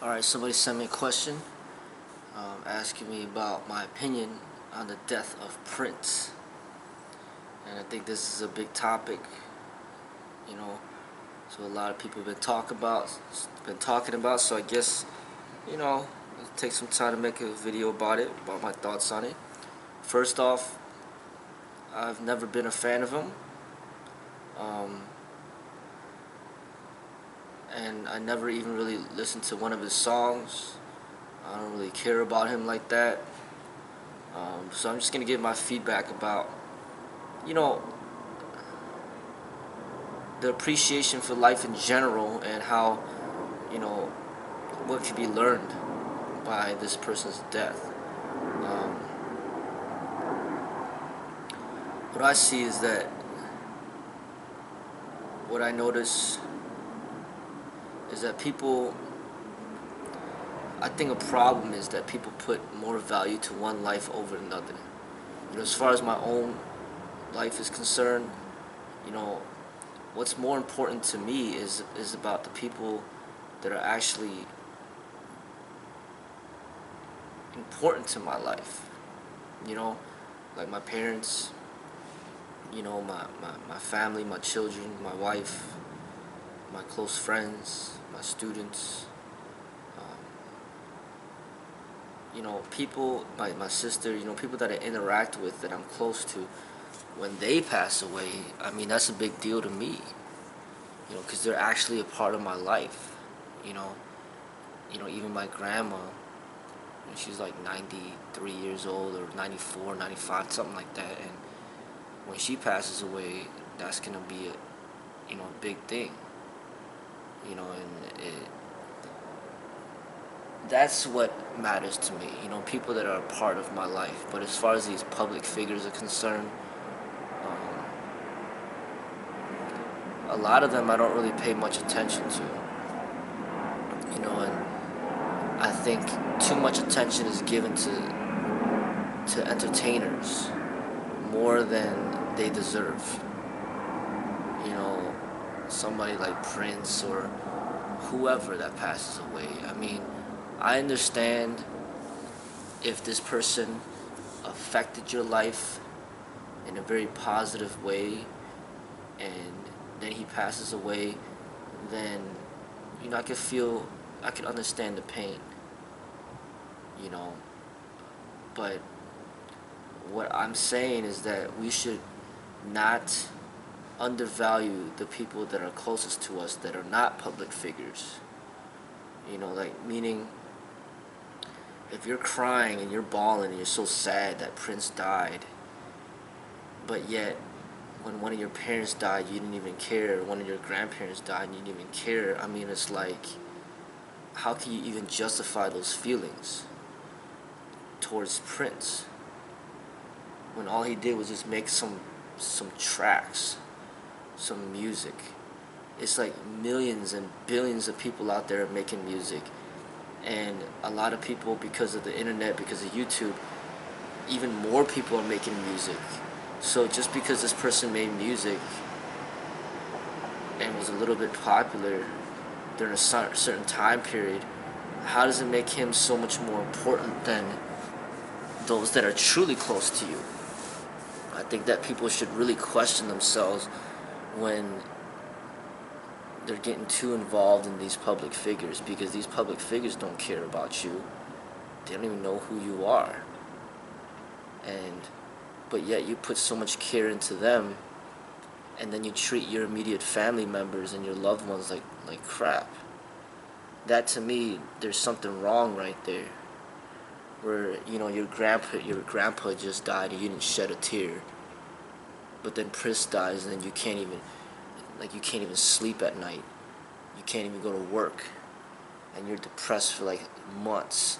Alright, somebody sent me a question asking me about my opinion on the death of Prince. And I think this is a big topic, you know. So a lot of people have been talking about. So I guess, it'll take some time to make a video about it, about my thoughts on it. First off, I've never been a fan of him, um, and I never even really listened to one of his songs. I don't really care about him like that. So I'm just gonna give my feedback about, you know, the appreciation for life in general and how, you know, what can be learned by this person's death. Um, what I see is that what I notice is that people, I think a problem is that people put more value to one life over another. As far as my own life is concerned, you know, what's more important to me is about the people that are actually important to my life. You know, like my parents, my family, my children, my wife, my close friends, my students, um, people, my sister, people that I interact with that I'm close to, when they pass away, I mean, that's a big deal to me, because they're actually a part of my life, you know, even my grandma, she's like 93 years old or 94, 95, something like that, and when she passes away, that's gonna be a big thing, and that's what matters to me, people that are a part of my life. But as far as these public figures are concerned, um, a lot of them I don't really pay much attention to, and I think too much attention is given to entertainers more than they deserve. You know, somebody like Prince or whoever that passes away. I mean, I understand if this person affected your life in a very positive way and then he passes away, then I could understand the pain, you know. But what I'm saying is that we should not undervalue the people that are closest to us that are not public figures. Like, meaning, if you're crying and you're bawling and you're so sad that Prince died, but yet when one of your parents died you didn't even care, one of your grandparents died and you didn't even care, I mean, it's like, how can you even justify those feelings towards Prince when all he did was just make some tracks, some music? It's like millions and billions of people out there making music, and a lot of people, because of the internet, because of YouTube, even more people are making music. So just because this person made music and was a little bit popular during a certain time period, how does it make him so much more important than those that are truly close to you? I think that people should really question themselves when they're getting too involved in these public figures, because these public figures don't care about you. They don't even know who you are. And but yet you put so much care into them, and then you treat your immediate family members and your loved ones like crap. That, to me, there's something wrong right there. Where, your grandpa just died and you didn't shed a tear. But then Prince dies and then you can't even sleep at night. You can't even go to work. And you're depressed for like months.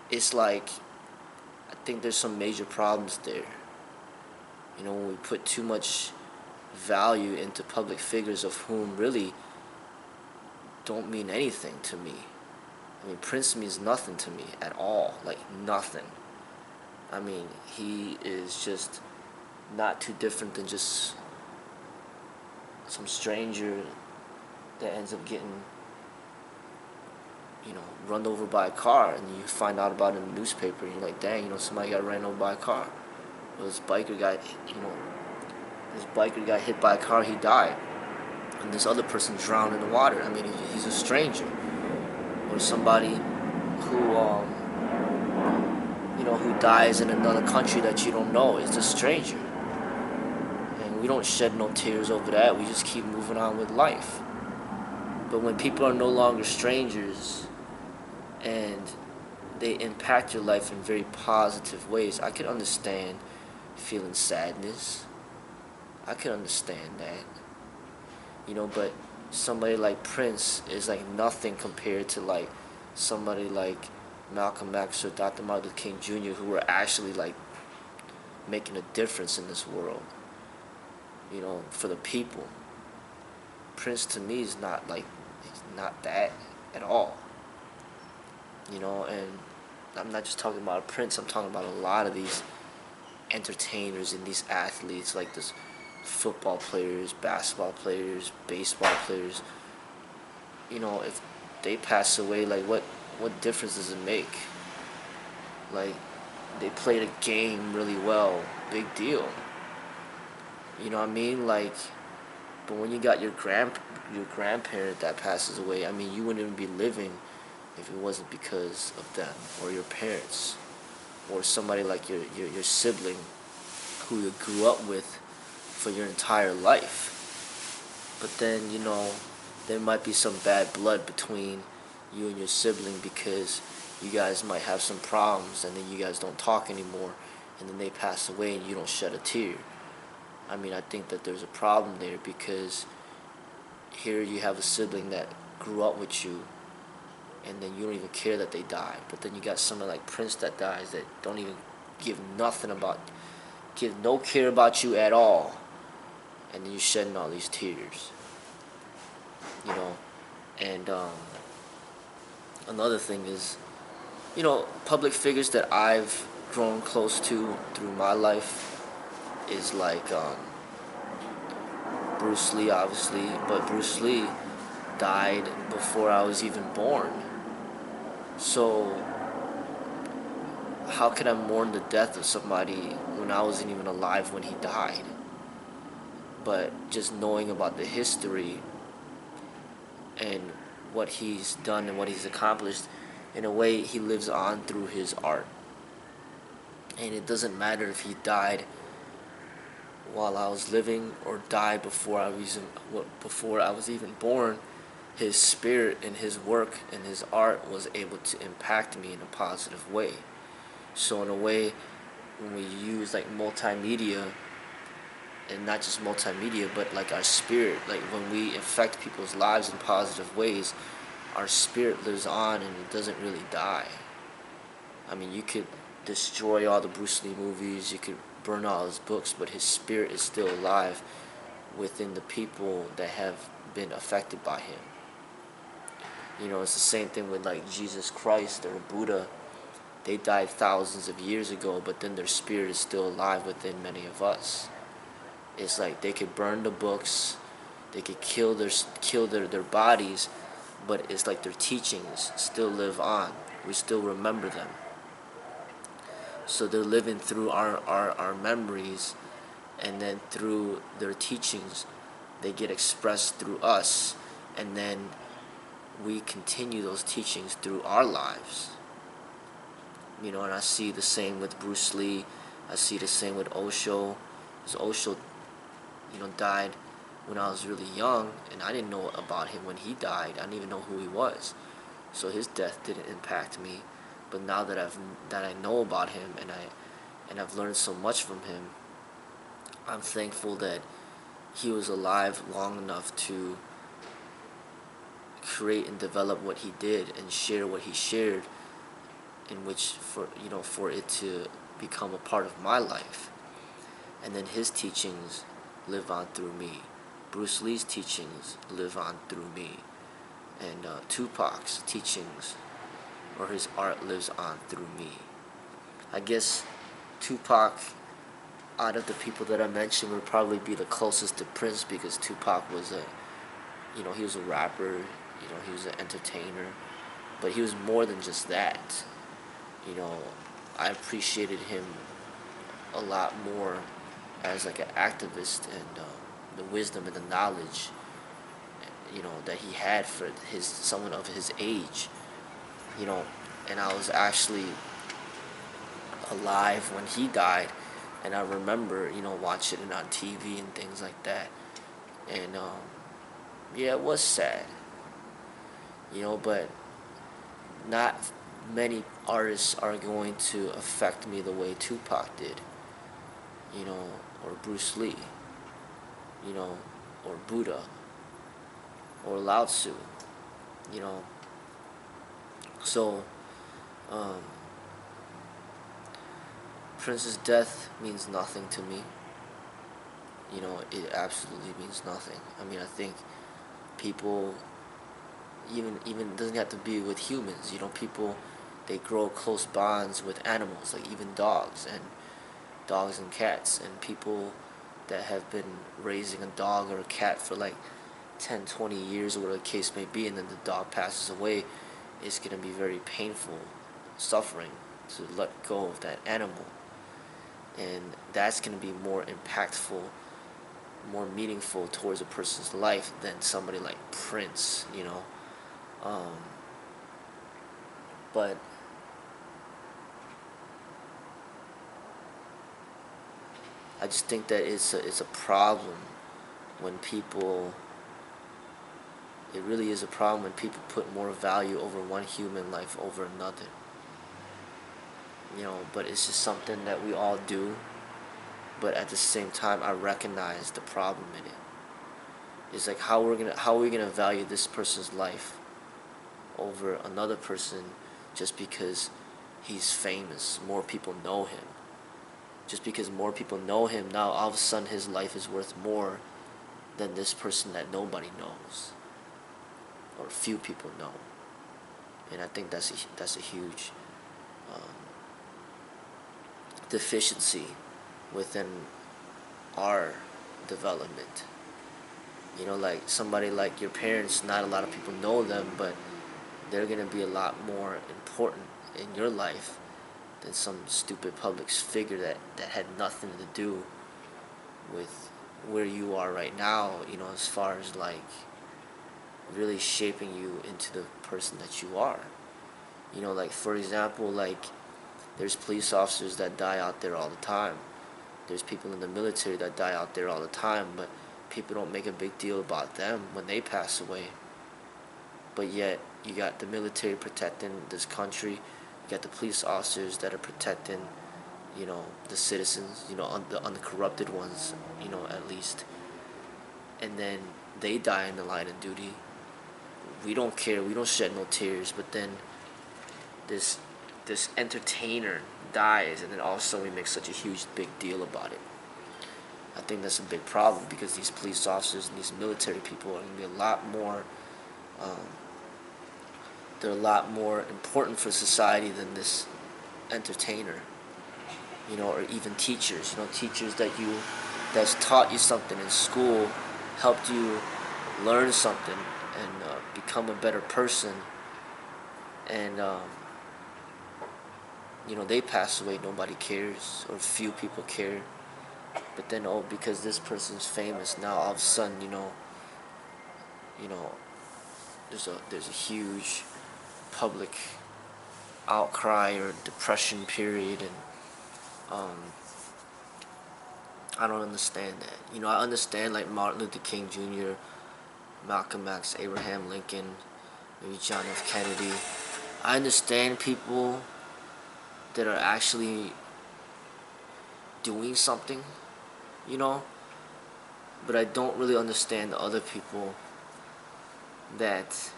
It's like, I think there's some major problems there. When we put too much value into public figures of whom really don't mean anything to me. I mean, Prince means nothing to me at all. Like, nothing. I mean, he is just not too different than just some stranger that ends up getting run over by a car, and you find out about it in the newspaper, and you're like, dang, somebody got ran over by a car. Or this biker got hit by a car, he died, and this other person drowned in the water. I mean, he's a stranger. Or somebody who who dies in another country that you don't know. It's a stranger, and we don't shed no tears over that. We just keep moving on with life. But when people are no longer strangers and they impact your life in very positive ways, I could understand feeling sadness. I could understand that. But somebody like Prince is like nothing compared to like somebody like Malcolm X or Dr. Martin Luther King Jr., who were actually like making a difference in this world, for the people. Prince to me is not that at all. And I'm not just talking about Prince, I'm talking about a lot of these entertainers and these athletes, like this football players, basketball players, baseball players. If they pass away, like what difference does it make? Like, they played a game really well, big deal. You know what I mean? Like, but when you got your grandparent that passes away, I mean, you wouldn't even be living if it wasn't because of them, or your parents, or somebody like your sibling who you grew up with for your entire life. But then, there might be some bad blood between you and your sibling because you guys might have some problems, and then you guys don't talk anymore, and then they pass away and you don't shed a tear. I mean, I think that there's a problem there, because here you have a sibling that grew up with you, and then you don't even care that they died. But then you got someone like Prince that dies that don't even give no care about you at all, and then you're shedding all these tears. And another thing is, public figures that I've grown close to through my life is like Bruce Lee, obviously, but Bruce Lee died before I was even born. So how could I mourn the death of somebody when I wasn't even alive when he died? But just knowing about the history and what he's done and what he's accomplished, in a way, he lives on through his art. And it doesn't matter if he died while I was living or died before I was even born. His spirit and his work and his art was able to impact me in a positive way. So in a way, when we use like multimedia, and not just multimedia, but like our spirit, like when we affect people's lives in positive ways, our spirit lives on and it doesn't really die. I mean, you could destroy all the Bruce Lee movies, you could burn all his books, but his spirit is still alive within the people that have been affected by him. It's the same thing with like Jesus Christ or Buddha. They died thousands of years ago, but then their spirit is still alive within many of us. It's like they could burn the books, they could kill their bodies, but it's like their teachings still live on. We still remember them. So they're living through our memories, and then through their teachings, they get expressed through us, and then we continue those teachings through our lives. And I see the same with Bruce Lee. I see the same with Osho. Because Osho, died when I was really young, and I didn't know about him when he died. I didn't even know who he was. So his death didn't impact me. But now that I know about him, and I've learned so much from him, I'm thankful that he was alive long enough to create and develop what he did and share what he shared, in which for it to become a part of my life. And then his teachings live on through me. Bruce Lee's teachings live on through me. And Tupac's teachings or his art lives on through me. I guess Tupac, out of the people that I mentioned, would probably be the closest to Prince, because Tupac was he was a rapper, he was an entertainer, but he was more than just that. You know, I appreciated him a lot more as like an activist, and the wisdom and the knowledge, that he had for his someone of his age. You know, and I was actually alive when he died, and I remember watching it on TV and things like that, and yeah, it was sad. But not many artists are going to affect me the way Tupac did, or Bruce Lee, you know, or Buddha, or Lao Tzu, you know. So, um, Prince's death means nothing to me. It absolutely means nothing. I mean, I think people, even doesn't have to be with humans. People, they grow close bonds with animals, like even dogs and cats, and people that have been raising a dog or a cat for like 10, 20 years or whatever the case may be, and then the dog passes away, it's going to be very painful, suffering to let go of that animal. And that's going to be more impactful, more meaningful towards a person's life than somebody like Prince. Um, but I just think that it's a problem when people. It really is a problem when people put more value over one human life over another. But it's just something that we all do. But at the same time, I recognize the problem in it. It's like how are we gonna value this person's life over another person just because he's famous, more people know him. Just because more people know him, now all of a sudden his life is worth more than this person that nobody knows, or few people know. And I think that's a huge um, deficiency within our development. Like somebody like your parents, not a lot of people know them, but they're gonna be a lot more important in your life than some stupid public figure that had nothing to do with where you are right now, as far as like really shaping you into the person that you are. Like for example, like there's police officers that die out there all the time. There's people in the military that die out there all the time, but people don't make a big deal about them when they pass away. But yet, you got the military protecting this country. You got the police officers that are protecting, the citizens, on the corrupted ones, at least. And then they die in the line of duty. We don't care. We don't shed no tears. But then this entertainer dies, and then all of a sudden we make such a huge big deal about it. I think that's a big problem because these police officers and these military people are going to be a lot more. They're a lot more important for society than this entertainer, or even teachers. Teachers that's taught you something in school, helped you learn something and become a better person, and they pass away. Nobody cares, or few people care. But then, because this person's famous, now all of a sudden, you know, there's a huge public outcry or depression period, and I don't understand that. I understand like Martin Luther King Jr., Malcolm X, Abraham Lincoln, maybe John F. Kennedy. I understand people that are actually doing something, you know, but I don't really understand the other people that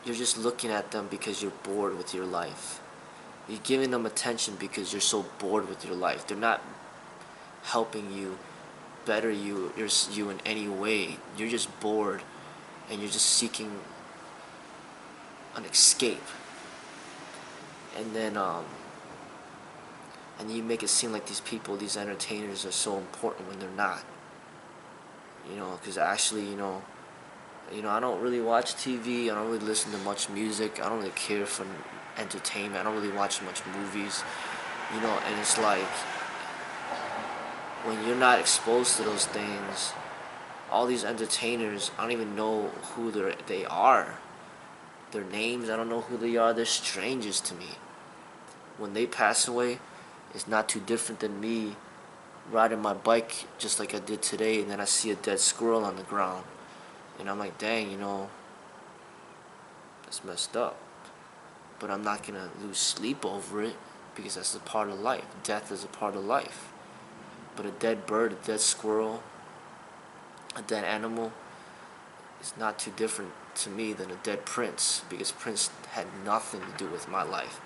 you're just looking at them because you're bored with your life. You're giving them attention because you're so bored with your life. They're not helping you better you in any way. You're just bored and you're just seeking an escape. And then you make it seem like these people, these entertainers, are so important when they're not. Because actually, I don't really watch TV. I don't really listen to much music. I don't really care for entertainment. I don't really watch much movies. And it's like when you're not exposed to those things, all these entertainers, I don't even know who they are. Their names, I don't know who they are. They're strangers to me. When they pass away, it's not too different than me riding my bike just like I did today, and then I see a dead squirrel on the ground. And I'm like, dang, that's messed up. But I'm not going to lose sleep over it because that's a part of life. Death is a part of life. But a dead bird, a dead squirrel, a dead animal is not too different to me than a dead Prince, because Prince had nothing to do with my life.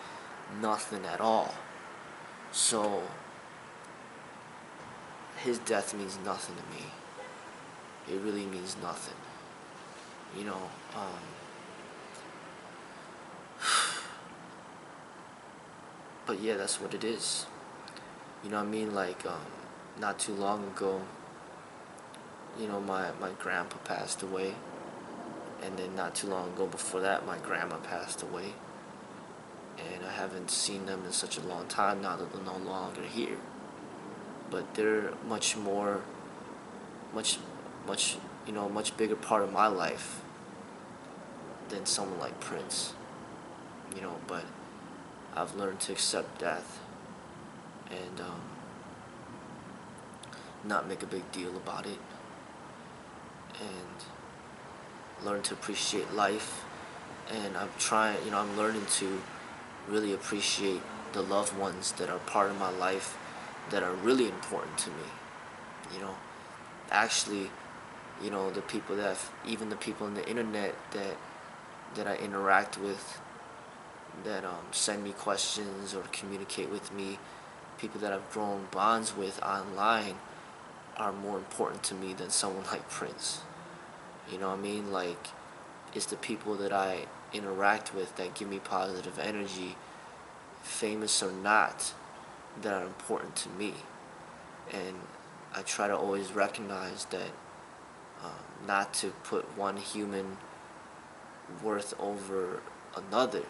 Nothing at all. So his death means nothing to me. It really means nothing. You know, but yeah, that's what it is. You know what I mean? Like, not too long ago, my grandpa passed away. And then not too long ago before that, my grandma passed away. And I haven't seen them in such a long time now that they're no longer here. But they're much more, much bigger part of my life than someone like Prince. But I've learned to accept death and not make a big deal about it, and learn to appreciate life. And I'm learning to really appreciate the loved ones that are part of my life, that are really important to me. Actually, the people even the people on the internet that I interact with, that send me questions or communicate with me, people that I've grown bonds with online, are more important to me than someone like Prince. You know what I mean? Like, it's the people that I interact with that give me positive energy, famous or not, that are important to me. And I try to always recognize that, not to put one human worth over another.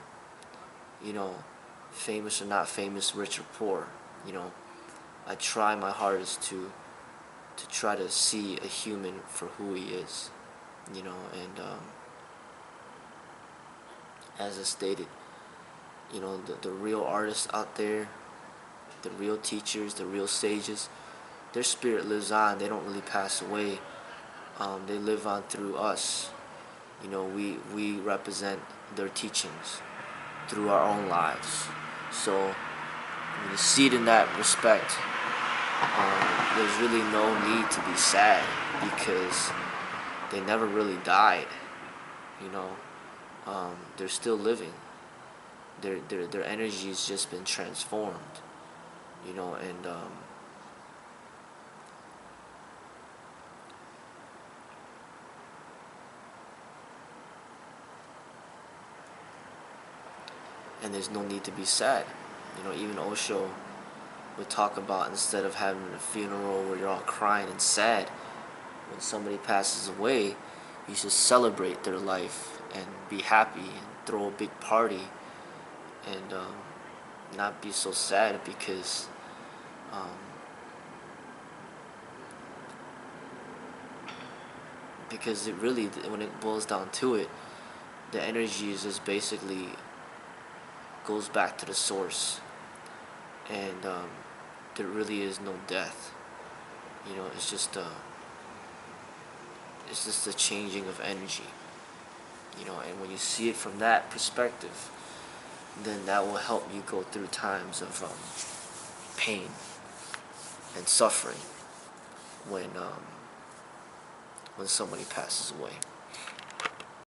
Famous or not famous, rich or poor. I try my hardest to try to see a human for who he is. And as I stated, the real artists out there, the real teachers, the real sages, their spirit lives on. They don't really pass away. They live on through us. We represent their teachings through our own lives. So when you see it in that respect, there's really no need to be sad, because they never really died. They're still living. Their energy has just been transformed. And and there's no need to be sad. Even Osho would talk about, instead of having a funeral where you're all crying and sad, when somebody passes away, you should celebrate their life and be happy and throw a big party, and not be so sad, because um, it really, when it boils down to it, the energy is just basically goes back to the source, and there really is no death. It's just a changing of energy. And when you see it from that perspective, then that will help you go through times of pain and suffering when somebody passes away.